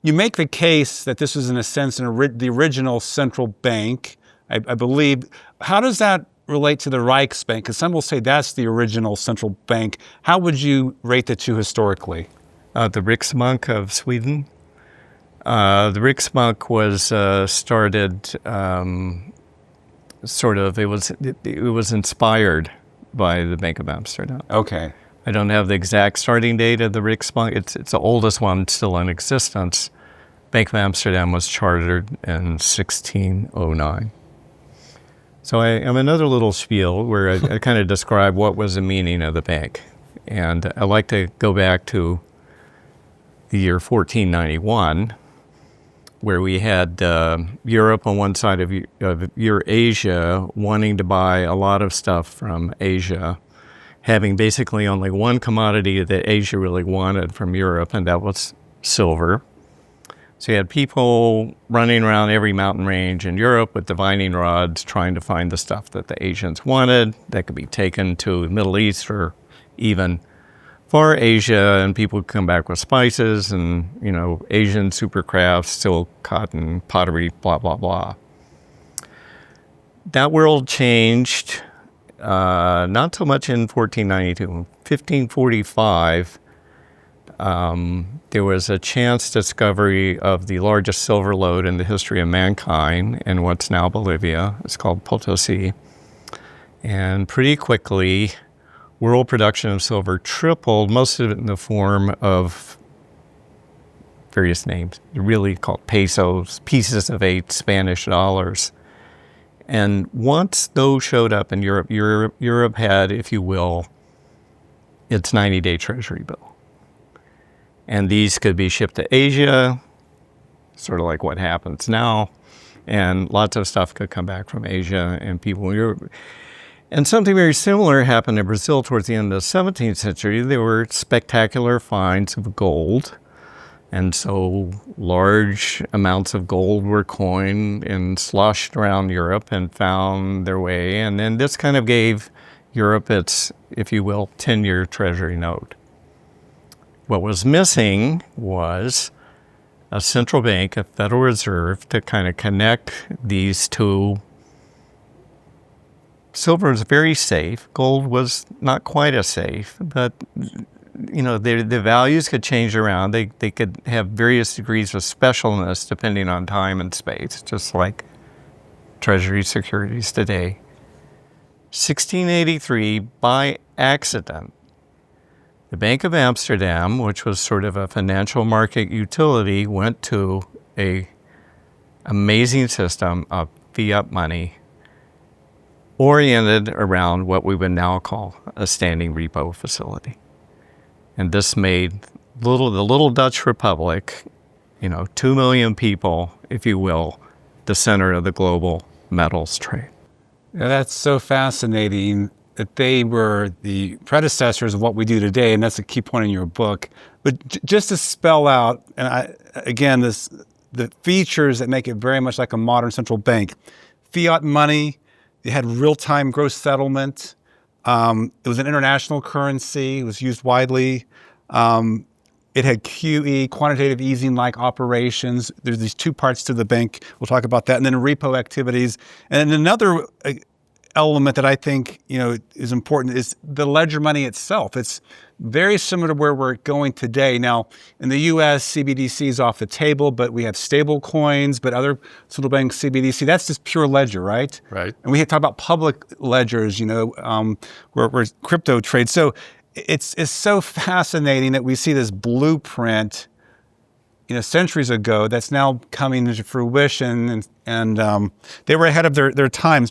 You make the case that this was, in a sense, the original central bank, I believe. How does that relate to the Reichsbank? Because some will say that's the original central bank. How would you rate the two historically? The Riksbank of Sweden. The Riksbank was started it was inspired by the Bank of Amsterdam. Okay. I don't have the exact starting date of the Riksbank. It's the oldest one still in existence. Bank of Amsterdam was chartered in 1609. So I have another little spiel where I kind of describe what was the meaning of the bank. And I like to go back to the year 1491, where we had Europe on one side of Eurasia wanting to buy a lot of stuff from Asia, having basically only one commodity that Asia really wanted from Europe, and that was silver. So you had people running around every mountain range in Europe with divining rods trying to find the stuff that the Asians wanted that could be taken to the Middle East or even far Asia, and people would come back with spices and, Asian supercrafts, silk, cotton, pottery, blah, blah, blah. That world changed not so much in 1492. In 1545, there was a chance discovery of the largest silver lode in the history of mankind in what's now Bolivia. It's called Potosi. And pretty quickly, world production of silver tripled, most of it in the form of various names, really called pesos, pieces of 8 Spanish dollars. And once those showed up in Europe, Europe had, if you will, its 90-day treasury bill. And these could be shipped to Asia, sort of like what happens now. And lots of stuff could come back from Asia, and people in Europe. And something very similar happened in Brazil towards the end of the 17th century. There were spectacular finds of gold. And so large amounts of gold were coined and sloshed around Europe and found their way. And then this kind of gave Europe its, if you will, 10-year treasury note. What was missing was a central bank, a Federal Reserve, to kind of connect these two. Silver was very safe. Gold was not quite as safe, but the values could change around. They could have various degrees of specialness depending on time and space, just like Treasury securities today. 1683, by accident, the Bank of Amsterdam, which was sort of a financial market utility, went to an amazing system of fiat money oriented around what we would now call a standing repo facility. And this made the little Dutch Republic, 2 million people, if you will, the center of the global metals trade. Yeah, that's so fascinating that they were the predecessors of what we do today, and that's a key point in your book. But just to spell out, and the features that make it very much like a modern central bank. Fiat money, it had real-time gross settlement. It was an international currency. It was used widely. It had QE, quantitative easing-like operations. There's these two parts to the bank. We'll talk about that. And then repo activities. And then another element that I think is important is the ledger money itself. It's very similar to where we're going today. Now, in the U.S., CBDC is off the table, but we have stable coins, but other central bank CBDC, that's just pure ledger, right? Right. And we talk about public ledgers, where crypto trades. So it's so fascinating that we see this blueprint, centuries ago that's now coming into fruition, and they were ahead of their times.